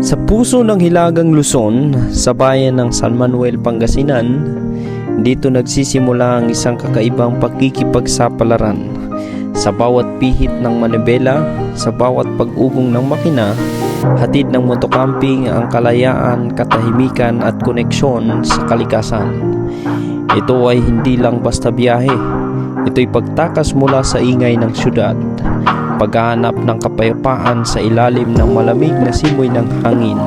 Sa puso ng Hilagang Luzon, sa bayan ng San Manuel, Pangasinan, dito nagsisimula ang isang kakaibang pakikipagsapalaran. Sa bawat pihit ng manibela, sa bawat pag-ugong ng makina, hatid ng motocamping ang kalayaan, katahimikan at koneksyon sa kalikasan. Ito ay hindi lang basta biyahe. Ito'y pagtakas mula sa ingay ng syudad, paghahanap ng kapayapaan sa ilalim ng malamig na simoy ng hangin,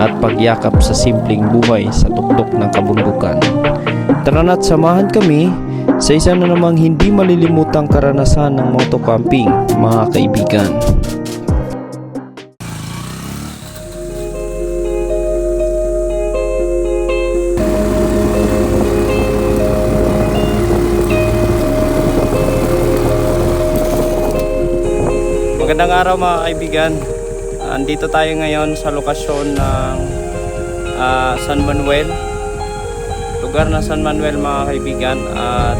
at pagyakap sa simpleng buhay sa tuktok ng kabundukan. Tara na't samahan kami sa isa na namang hindi malilimutang karanasan ng motocamping, mga kaibigan. Magandang araw mga kaibigan. Andito tayo ngayon sa lokasyon ng San Manuel. Lugar na San Manuel mga kaibigan, at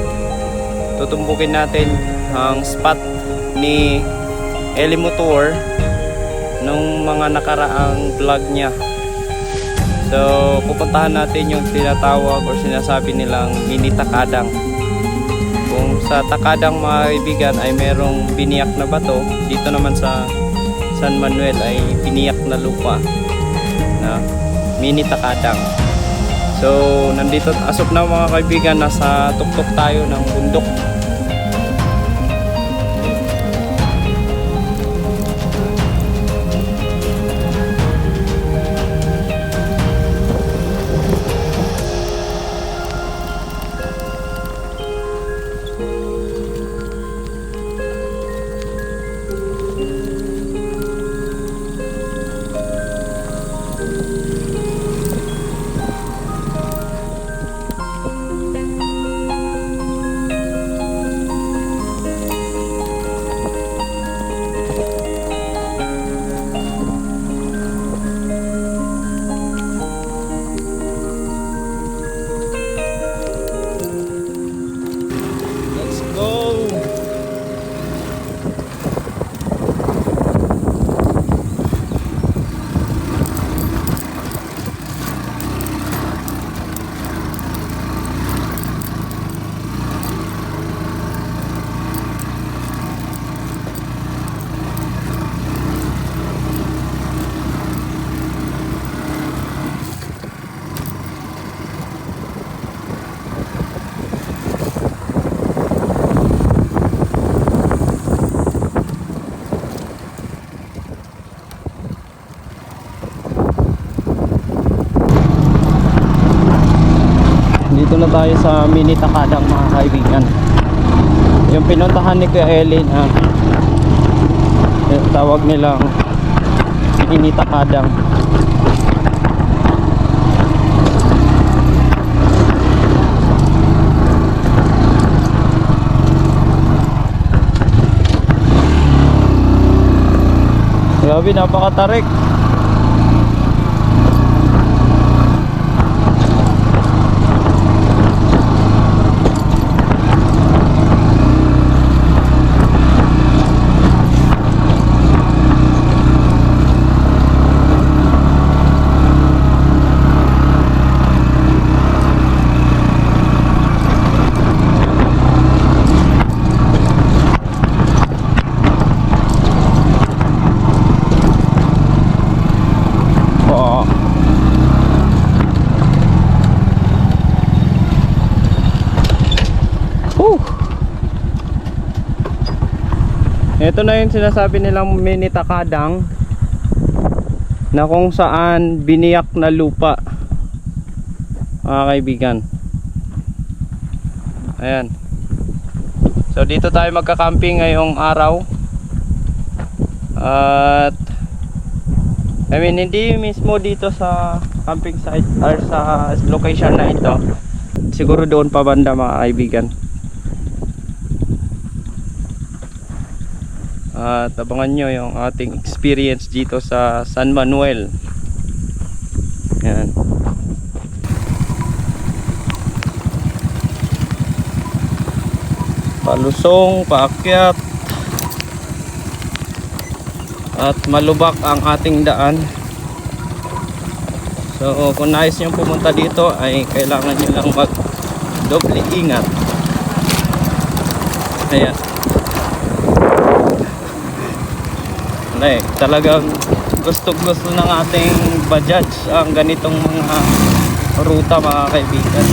tutumbukin natin ang spot ni Eli Motor nung mga nakaraang vlog niya. So pupuntahan natin yung tinatawag o sinasabi nilang mini takadang. Kung sa takadang mga kaibigan ay merong biniyak na bato, dito naman sa San Manuel ay biniyak na lupa na mini takadang. So nandito asop na mga kaibigan, nasa tuktok tayo ng bundok. Dito na tayo sa mini takadang mga kaibigan. Yung pinuntahan ni Kuya Eli na tawag nilang mini takadang. Grabe, napakatarik. Ito na yung sinasabi nilang mini takadang, na kung saan biniyak na lupa mga kaibigan. Ayan. So dito tayo magka-camping ngayong araw. At hindi mismo dito sa camping site or sa location na ito. Siguro doon pa banda mga kaibigan. At abangan nyo yung ating experience dito sa San Manuel. Yan. Palusong, paakyat, at malubak ang ating daan. So kung nais nyo pumunta dito ay kailangan nyo lang mag doble ingat. Ayan. Talagang gusto ng ating Bajaj ang ganitong mga ruta mga kaibigan.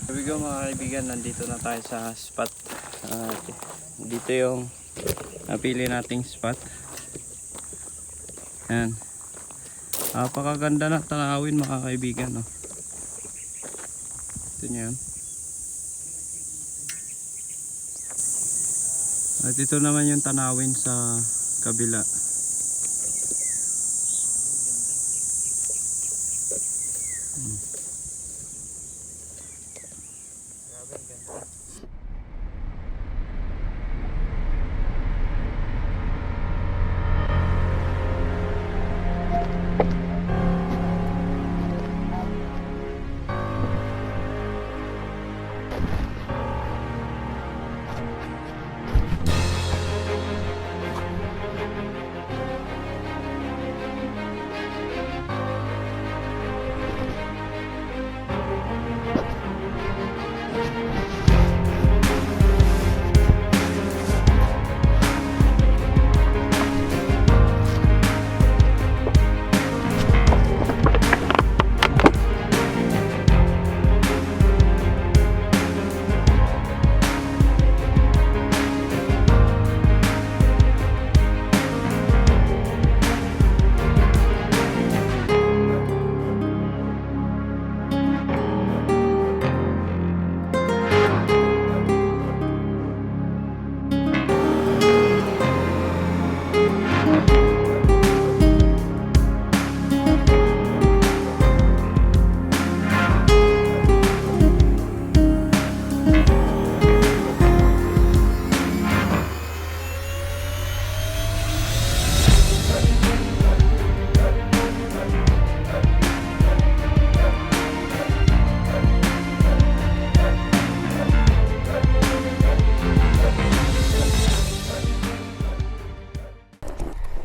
Here we go mga kaibigan, nandito na tayo sa spot. Dito yung napili nating spot. Ayan. Napakaganda na tanawin mga kaibigan. No? Ito nyo yan. At ito naman yung tanawin sa kabila.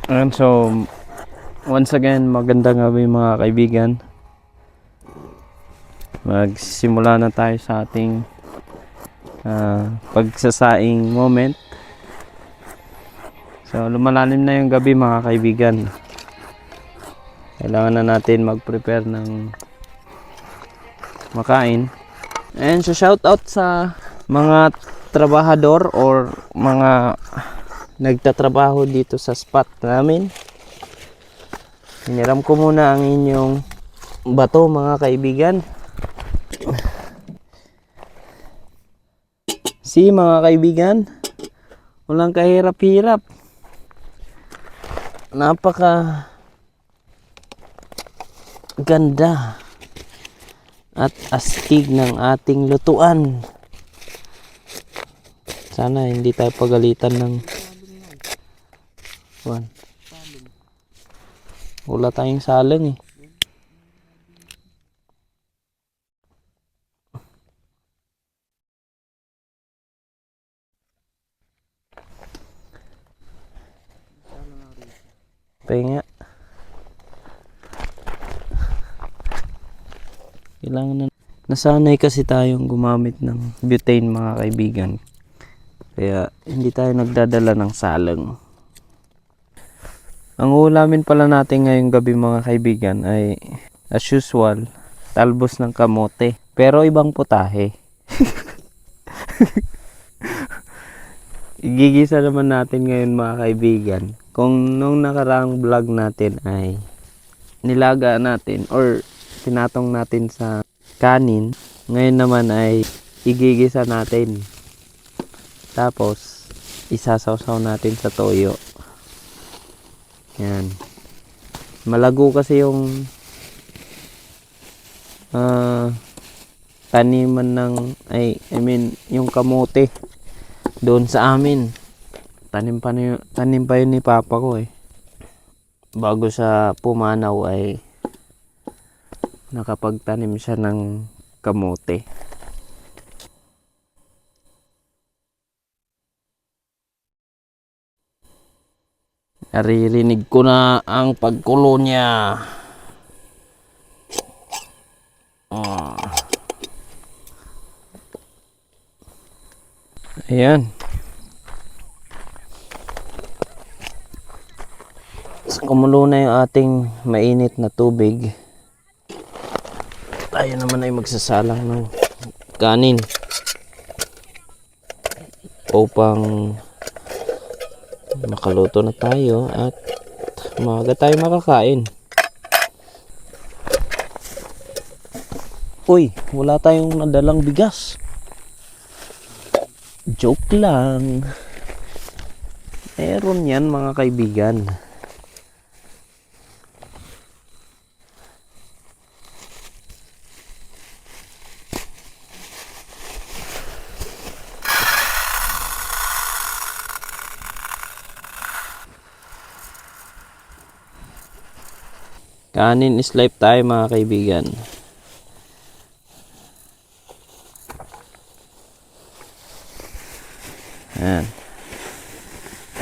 And so once again, magandang gabi mga kaibigan. Magsimula na tayo sa ating pagsasaing moment. So lumalalim na yung gabi mga kaibigan. Kailangan na natin mag-prepare ng makain. And so shout out sa mga trabahador or mga nagtatrabaho dito sa spot namin. Hiniram ko muna ang inyong bato mga kaibigan. See mga kaibigan, walang kahirap-hirap. Napaka ganda at astig ng ating lutuan. Sana hindi tayo pagalitan ng wala tayong salang eh. Pahinga. Kailangan na. Nasanay kasi tayong gumamit ng butane mga kaibigan. Kaya hindi tayo nagdadala ng salang. Ang ulamin pala natin ngayong gabi mga kaibigan ay as usual, talbos ng kamote. Pero ibang putahe. Igigisa naman natin ngayon mga kaibigan. Kung nung nakaraang vlog natin ay nilaga natin or tinatong natin sa kanin, ngayon naman ay igigisa natin. Tapos isasawsaw natin sa toyo. Yan. Malago kasi yung taniman ng I mean yung kamote doon sa amin. Tanim pa yun ni papa ko eh. bago sa pumanaw ay nakapagtanim siya ng kamote. Naririnig ko na ang pagkulo niya. Ayan. Kumulo na yung ating mainit na tubig. Tayo naman ay magsasalang ng kanin upang makaluto na tayo at maaga tayo makakain. Uy, wala tayong nadalang bigas. Joke lang. Meron yan mga kaibigan. Kanin is life tayo mga kaibigan. Ayan.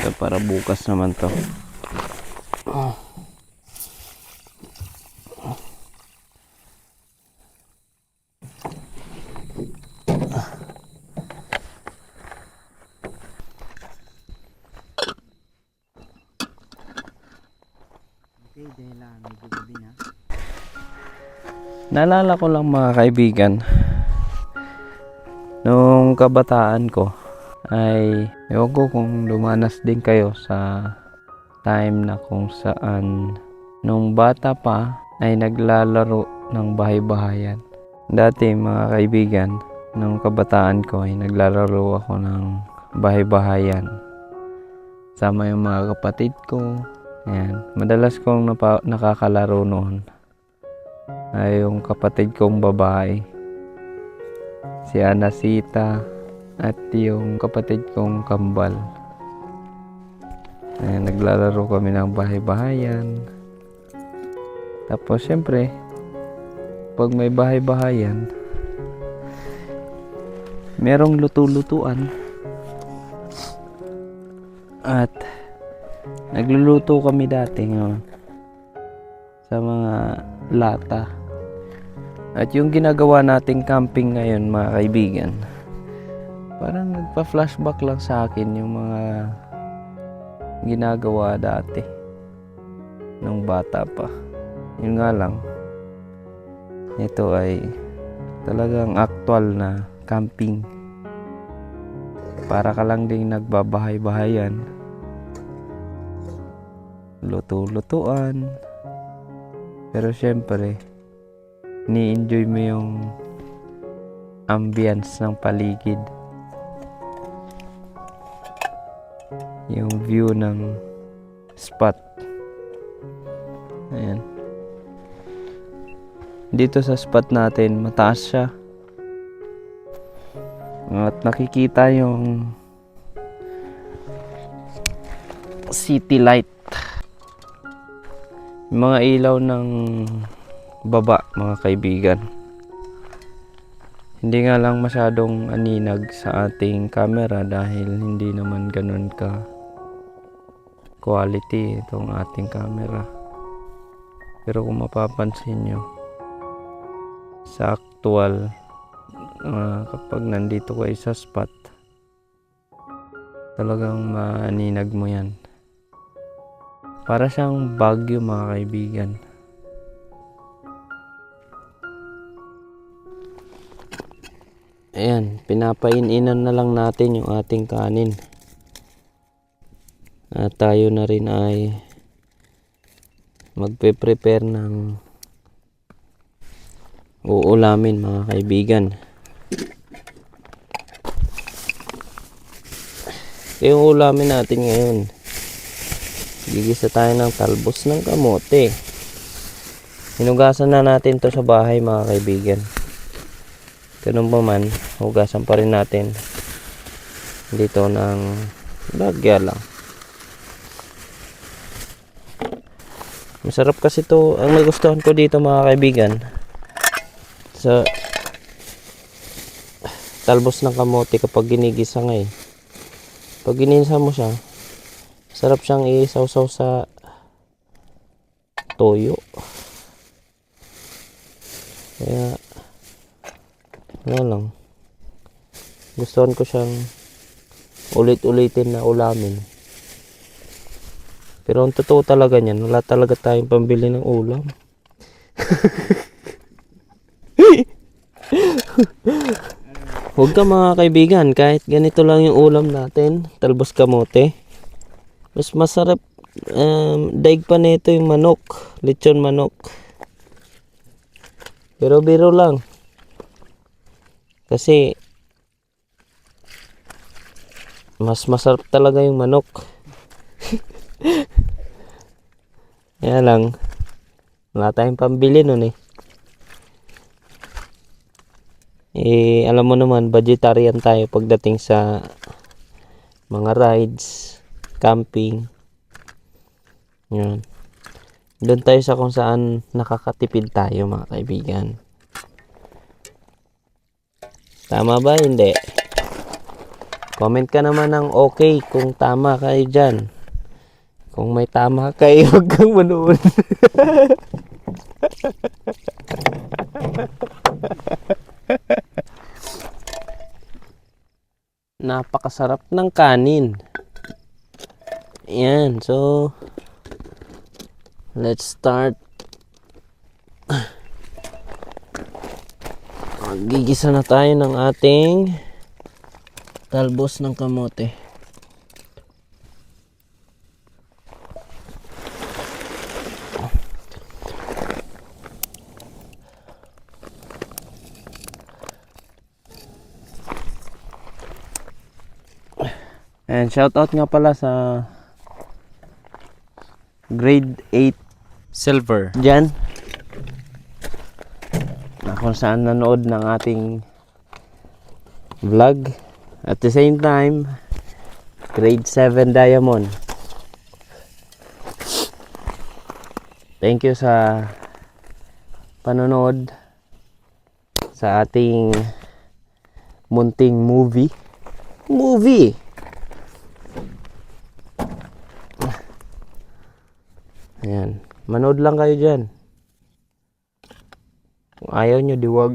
So, para bukas naman to. Naalala ko lang mga kaibigan, nung kabataan ko ay ewan ko kung lumanas din kayo sa time na kung saan nung bata pa ay naglalaro ng bahay-bahayan. Dati mga kaibigan, nung kabataan ko ay naglalaro ako ng bahay-bahayan sama yung mga kapatid ko. Ayan. Madalas kong nakakalaro noon ay yung kapatid kong babae, si Anasita, at yung kapatid kong kambal. Ayan, naglalaro kami ng bahay-bahayan. Tapos syempre, pag may bahay-bahayan, merong luto-lutuan. At nagluluto kami dati sa mga lata. At yung ginagawa nating camping ngayon mga kaibigan, parang nagpa-flashback lang sa akin yung mga ginagawa dati nung bata pa. Yun nga lang, ito ay talagang actual na camping. Para ka lang ding nagbabahay-bahayan, luto-lutuan, pero syempre ni-enjoy mo yung ambience ng paligid, yung view ng spot. Ayan, dito sa spot natin mataas siya at nakikita yung city light, yung mga ilaw ng baba mga kaibigan. Hindi nga lang masyadong aninag sa ating camera dahil hindi naman ganun ka quality itong ating camera. Pero kung mapapansin nyo sa actual, kapag nandito kayo sa spot, talagang maaninag mo yan. Para siyang Baguio mga kaibigan. Ayan, pinapaininan na lang natin yung ating kanin. At tayo na rin ay magpe-prepare ng uulamin mga kaibigan. Yung uulamin natin ngayon, gigisa tayo ng talbos ng kamote. Hinugasan na natin to sa bahay mga kaibigan. Ganun pa man, hugasan pa rin natin dito ng bagya lang. Masarap kasi to. Ang nagustuhan ko dito mga kaibigan, sa talbos ng kamote kapag ginigisa nga eh. Pag ginisa mo siya, sarap siyang isaw-saw sa toyo. Kaya, ano lang, gustuhan ko siyang ulit-ulitin na ulamin. Pero ang totoo talaga niyan, wala talaga tayong pambili ng ulam. Huwag ka mga kaibigan, kahit ganito lang yung ulam natin, talbos kamote. Mas masarap, daig pa nito yung manok, lechon manok. Pero biro lang. Kasi, mas masarap talaga yung manok. Kaya lang, wala tayong pambili nun eh. Alam mo naman, vegetarian tayo pagdating sa mga rides, camping. Yan. Doon tayo sa kung saan nakakatipid tayo mga kaibigan. Tama ba? Hindi. Comment ka naman ng okay kung tama kayo dyan. Kung may tama kayo, huwag kang manood. Napakasarap ng kanin. Ayan, so let's start. Gigisa na tayo ng ating talbos ng kamote. And shoutout nga pala sa grade 8 silver dyan, na kung saan nanood ng ating vlog. At the same time, grade 7 diamond. Thank you sa panonood sa ating munting movie. Ayan. Manood lang kayo dyan. Kung ayaw nyo, diwag.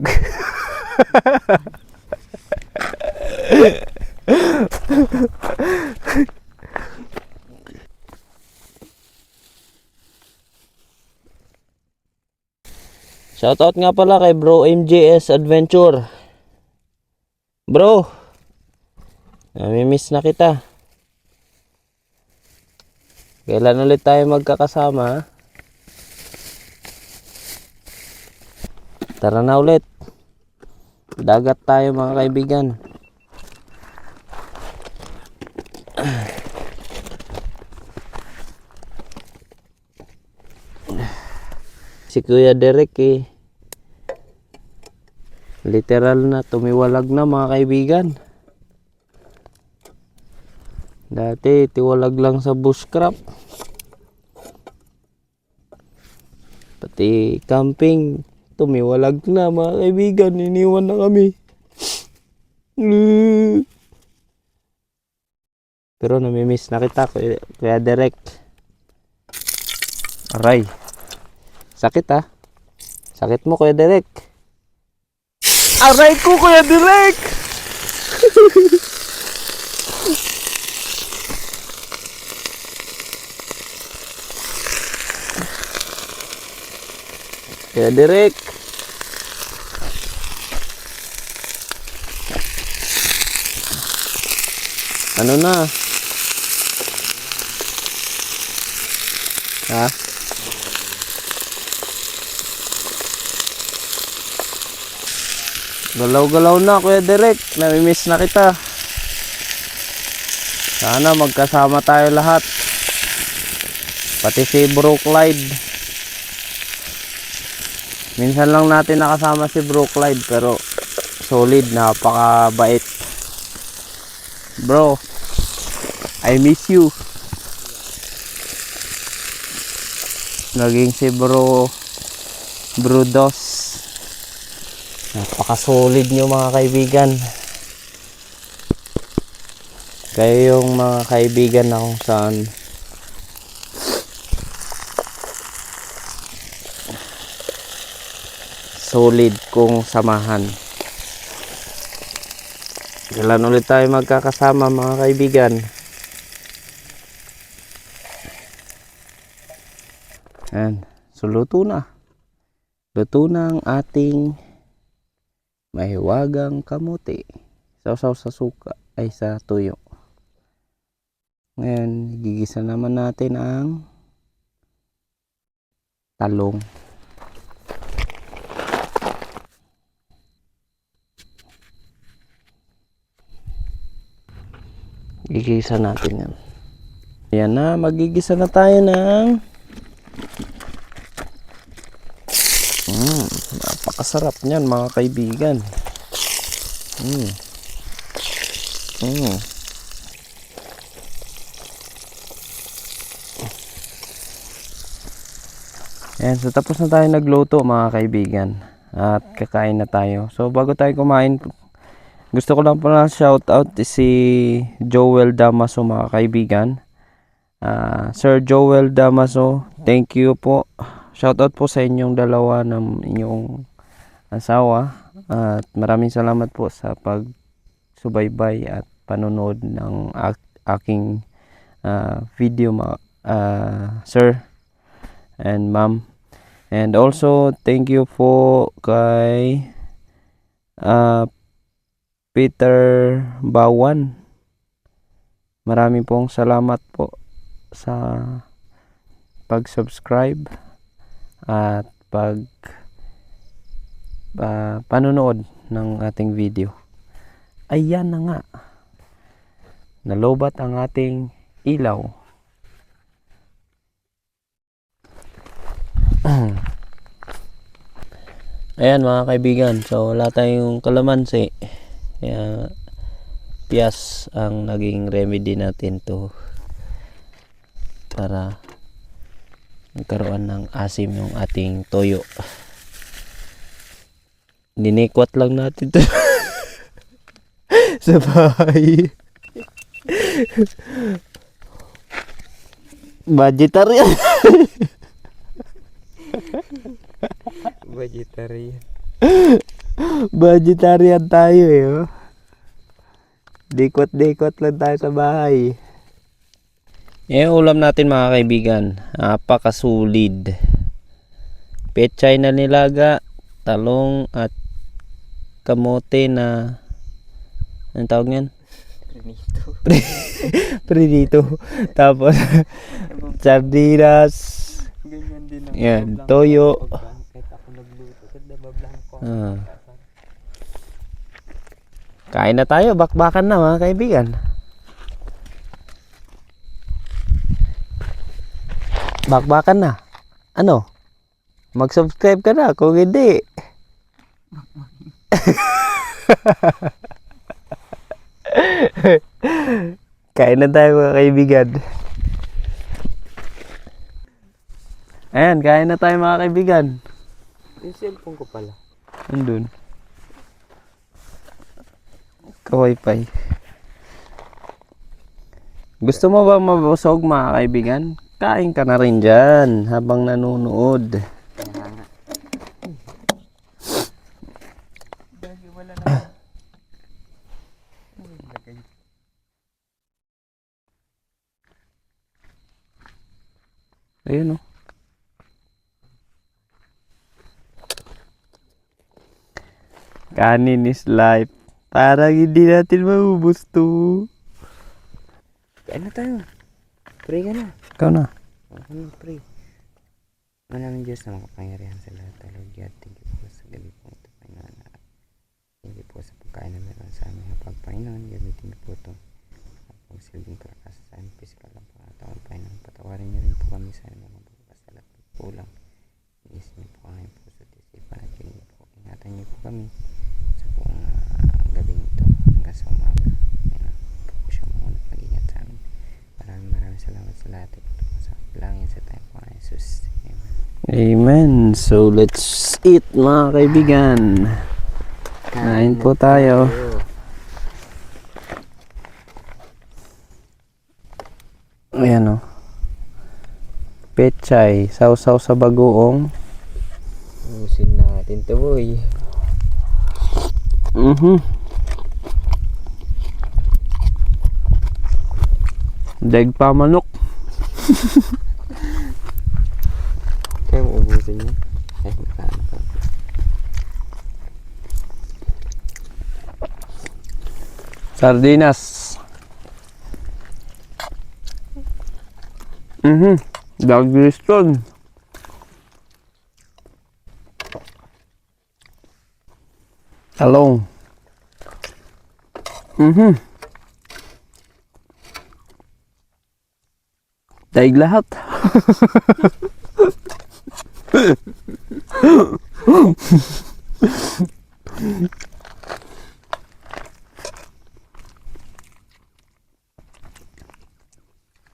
Shoutout nga pala kay Bro MJS Adventure. Bro, namimiss na kita. Kailan ulit tayo magkakasama? Tara na ulit. Dagat tayo mga kaibigan. Si Kuya Derek literal na tumiwalag na mga kaibigan. Dati tiwalag lang sa bushcraft. Pati camping tumiwalag na mga kaibigan. Iniwan na kami. Pero namimiss na kita Kuya Derek. Aray. Sakit ha. Sakit mo Kuya Derek. Aray ko Kuya Derek. Kuya Derek. Ano na? Ha? Galaw-galaw na Kuya Derek. Namimiss na kita. Sana magkasama tayo lahat. Pati si Bro Clyde. Minsan lang natin nakasama si Bro Clyde, pero solid, napakabait. Bro, I miss you. Naging si Brudos. Napaka-solid nyo mga kaibigan. Kayo yung mga kaibigan na kung saan solid kong samahan. Kailan ulit tayo magkakasama mga kaibigan. Ayan. So luto na. Luto na ang ating mahiwagang kamote. Sausaw sa suka ay sa tuyo. Ngayon, gigisa naman natin ang talong. Gigisa natin yan. Ayan na, magigisa na tayo ng napakasarap niyan mga kaibigan. Ayan, so tapos na tayo nagluto mga kaibigan. At kakain na tayo. So bago tayo kumain, gusto ko lang pala shout out si Joel Damaso mga kaibigan. Sir Joel Damaso, thank you po. Shout out po sa inyong dalawa ng inyong asawa. At maraming salamat po sa pagsubaybay at panonood ng aking video sir and ma'am. And also thank you po kay Peter Bawan. Maraming pong salamat po sa pag-subscribe at panonood ng ating video. Ayan na nga. Nalobat ang ating ilaw. Ayan mga kaibigan. So wala tayong kalamansi. Kaya piyas ang naging remedy natin to para magkaroon ng asim yung ating toyo. Dinikwat lang natin to sa bahay. Vegetarian. Vegetarian tayo eh. Oh. Dikot-dikot lang tayo sa bahay. Yung ulam natin mga kaibigan, napakasulid. Pechay na nilaga, talong at kamote na anong tawag niyan? Prinito. Tapos sardinas. Ganyan din ang Yan, toyo. kahit ako nagluto, kada bablangko. Kain na tayo, bakbakan na mga kaibigan. Bakbakan na. Ano? Mag-subscribe ka na kung hindi. Kain na tayo mga kaibigan. Ayan, kain na tayo mga kaibigan. Yung cellphone ko pala. Andun. Ka-wifi. Gusto mo ba mabusog mga kaibigan? Kain ka na rin dyan habang nanonood. Wala na. Ayun o. Kanin is life. Parang hindi natin maubos to. Kain na tayo. Pray ka na. Ikaw na. Pray. Maraming Diyos na makapangyarihan sa lahat. Lord God, thank you po sa gabi po ito, Panginoon. Thank you po sa pagkain na meron sa aming hapag, Panginoon. Gamitin niyo po ito. Pagsilbing karakas sa aming physical lang pangatawang, Panginoon. Patawarin niyo rin po kami sa aming mga pagpapasalat at kulang. Inis niyo po ang aming puso at isipan at yun niyo po. Ingatan niyo po kami sa buong gabi nito hanggang sa umaga. Panginoon, po siya muna mag-ingat sa amin. Maraming salamat sa lahat. Ito po sa langit sa tayo po, Jesus. Amen. Amen. So let's eat mga kaibigan. Kain po tayo. Ayan o. Pechay. Sausaw sa bagoong. Usin natin to boy. Daig pa manok. Kaya mo ubusin yun. Magkano ka. Sardinas. Dag Liston. Talong. Daig lahat.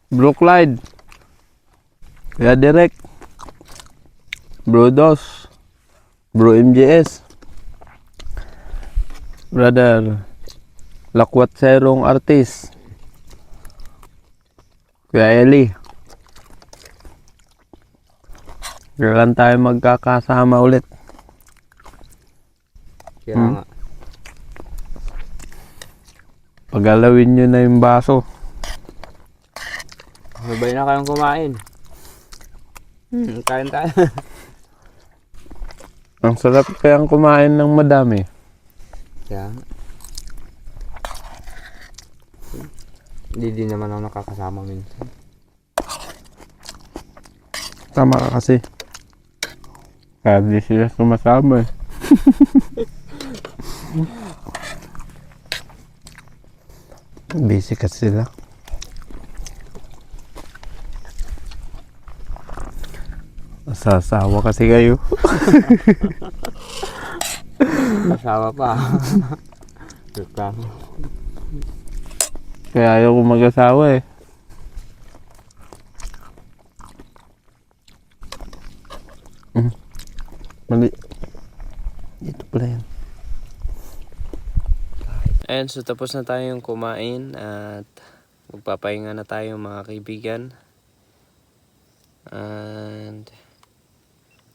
Bro Clyde, Kuya Direk, Bro Dos, Bro MJS, Brother Lakwat Serong Artist, Kuya Eli. Kailan tayo magkakasama ulit? Kaya nga. Pagalawin nyo na yung baso. Sabay na kayong kumain. Kain tayo. Ang sarap kayang kumain ng madami. Kaya nga. Hindi din naman ako nakakasama minsan. Tama ka kasi. Kaya di sila sumasama eh. Busy kasi sila. Sasawa kasi kayo. Asawa pa. Reklamo. Kaya ayaw ko mag-asawa eh. Mali. Dito pala yan. Ayan, so tapos na tayong kumain at magpapahinga na tayo mga kaibigan. And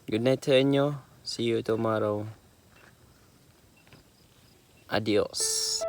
good night sa inyo. See you tomorrow. Adios.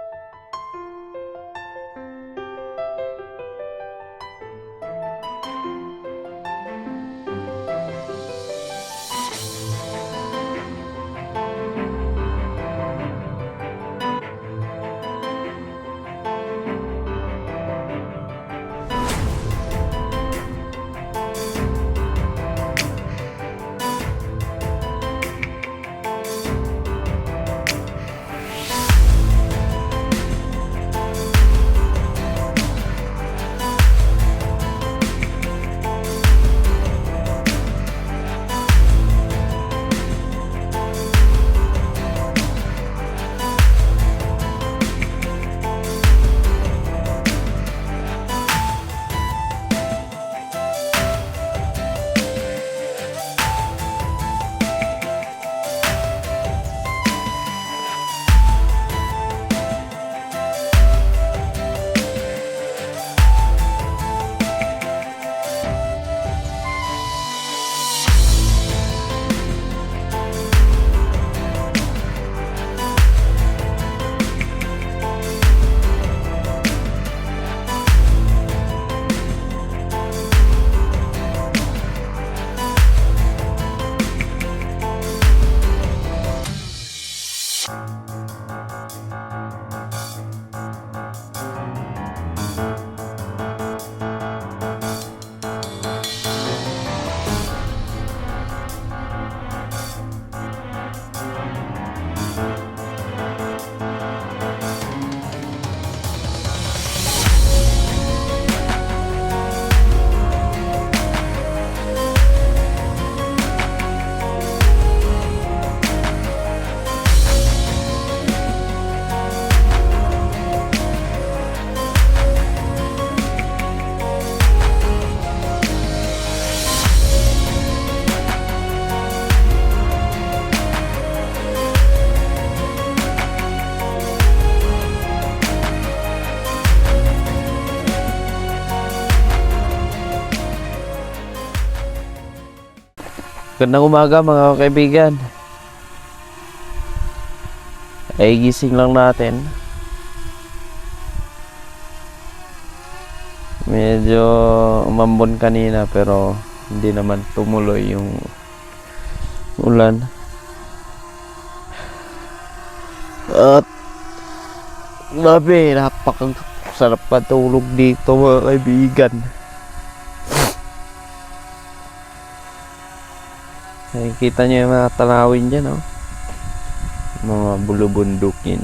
Gandang umaga mga kaibigan. Ay gising lang natin. Medyo umambon kanina pero hindi naman tumuloy yung ulan. At grabe, napakasarap patulog dito mga kaibigan. Nakikita nyo yung mga tanawin dyan, oh. Mga bulubundukin.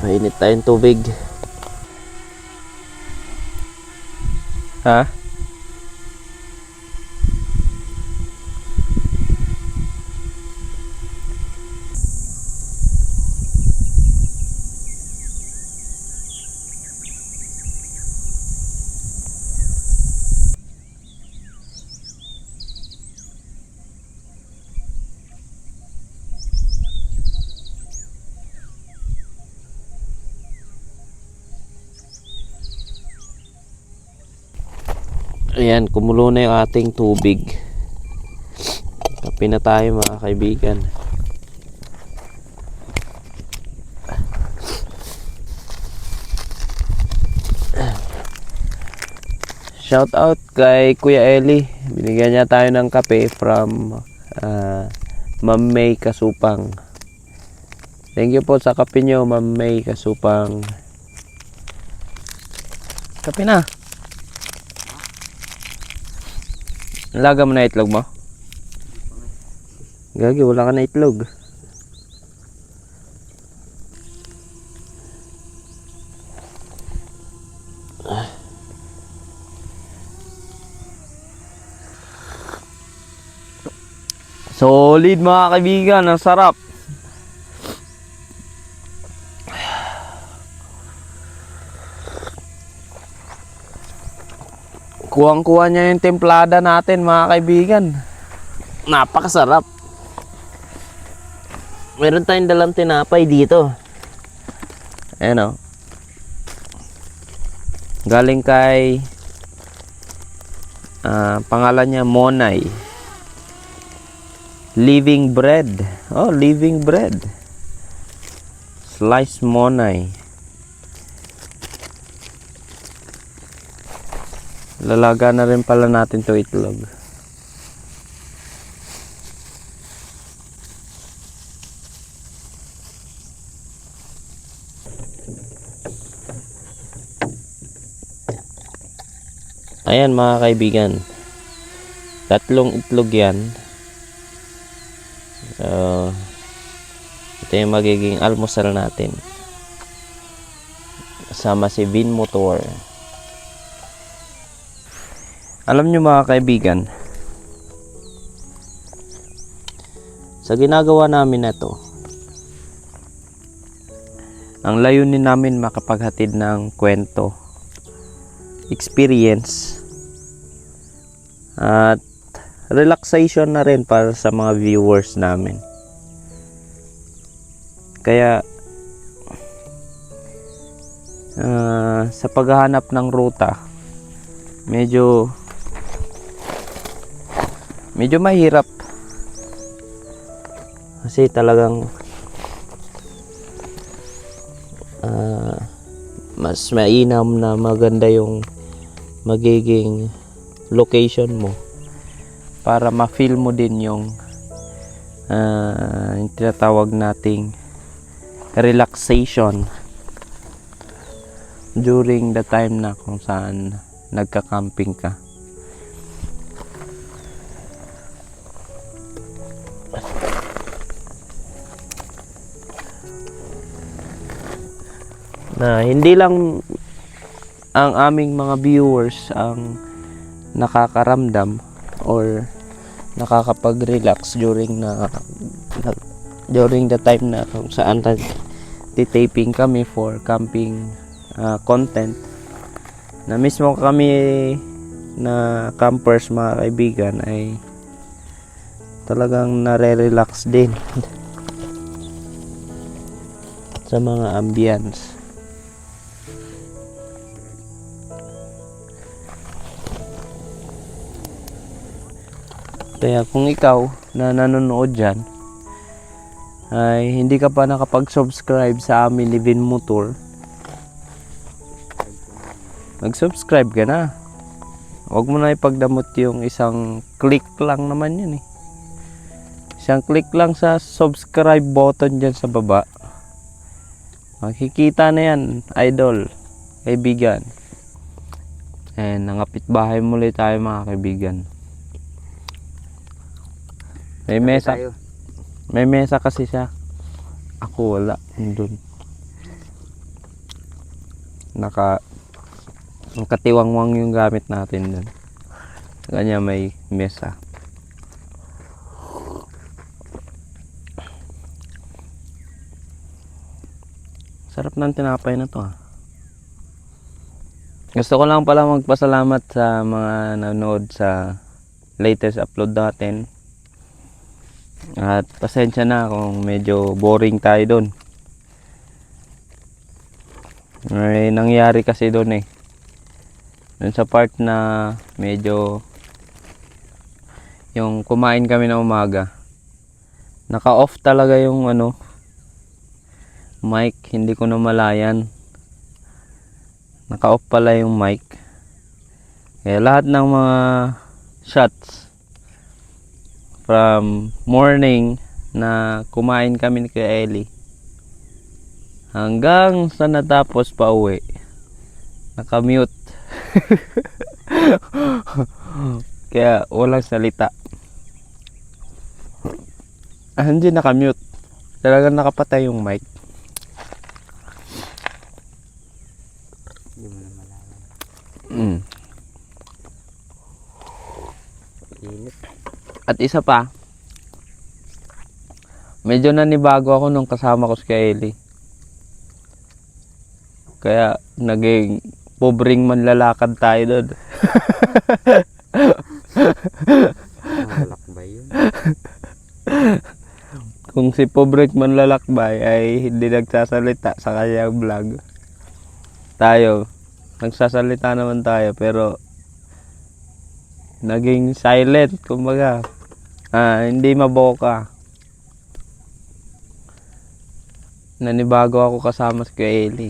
Painit tayong tubig. Ha? Ayan, kumulo na yung ating tubig. Kape na tayo mga kaibigan. Shout out kay Kuya Eli. Binigyan niya tayo ng kape from Ma'am May Kasupang. Thank you po sa kape nyo, Ma'am May Kasupang. Kape na. Laga mo na itlog mo? Gagi, wala ka na itlog. Solid mga kaibigan, ang sarap. Kuwang-kuha niya yung templada natin mga kaibigan. Napakasarap. Meron tayong dalang tinapay dito. Ayan o. Galing kay pangalan niya Monay. Living bread. Oh, living bread. Slice Monay. Lalaga na rin pala natin to itlog. Ayan mga kaibigan. 3 itlog yan. So, ito yung magiging almusal natin. Kasama si Vin Motor. Alam nyo mga kaibigan, sa ginagawa namin na to, ang layunin namin makapaghatid ng kwento, experience, at relaxation na rin para sa mga viewers namin. Kaya sa paghahanap ng ruta, medyo mahirap kasi talagang mas mainam na maganda yung magiging location mo para ma-feel mo din yung tinatawag nating relaxation during the time na kung saan nagka-camping ka. Na hindi lang ang aming mga viewers ang nakakaramdam or nakakapag-relax during the time na kung saan taping kami for camping content, na mismo kami na campers mga kaibigan ay talagang nare-relax din sa mga ambience. Kaya kung ikaw na nanonood dyan ay hindi ka pa nakapag-subscribe sa amin ni Vin Motor, mag-subscribe ka na. Huwag mo na ipagdamot yung isang click lang naman yun eh. Isang click lang sa subscribe button dyan sa baba. Makikita na yan, idol, kaibigan. Nangapit bahay muli tayo mga kaibigan. May mesa. Tayo. May mesa kasi siya. Ako wala. Doon. Nakatiwangwang yung gamit natin doon. Kanya may mesa. Sarap ng tinapay na to. Gusto ko lang pala magpasalamat sa mga nanonood sa latest upload natin. At pasensya na kung medyo boring tayo doon. May nangyari kasi doon eh. Doon sa part na medyo yung kumain kami na umaga. Naka-off talaga yung mic, hindi ko na malayan. Naka-off pala yung mic. Kaya lahat ng mga shots from morning na kumain kami ni Kuya Eli hanggang sa natapos pa uwi, naka-mute. Kaya walang salita. Hindi naka-mute. Talagang nakapatay yung mic. Hindi mo na malaman. Init. At isa pa, medyo nanibago ako nung kasama ko si Kaeli. Kaya naging pobreng manlalakad tayo doon. Malakbay yun. Kung si pobreng manlalakbay ay hindi nagsasalita sa kanyang vlog, tayo, nagsasalita naman tayo pero naging silent, kumbaga. Hindi maboka. Nanibago ako kasama si Kuya Eli.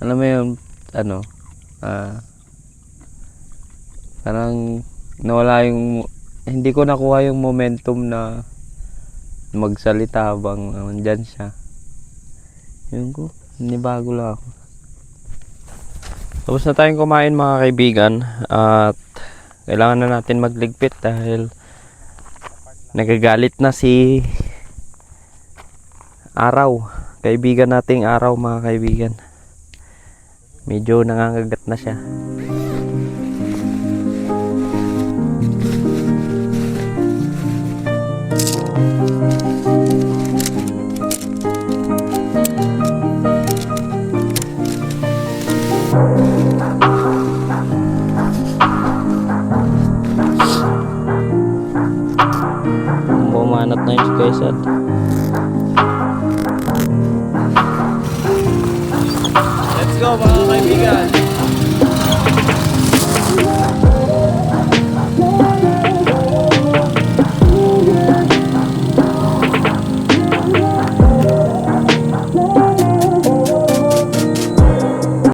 Alam mo yung parang nawala yung, hindi ko nakuha yung momentum na magsalita habang nandyan siya. Yun ko, nanibago lang ako. Tapos na tayong kumain mga kaibigan at kailangan na natin magligpit dahil nagagalit na si Araw. Kaibigan nating Araw mga kaibigan. Medyo nangangagat na siya.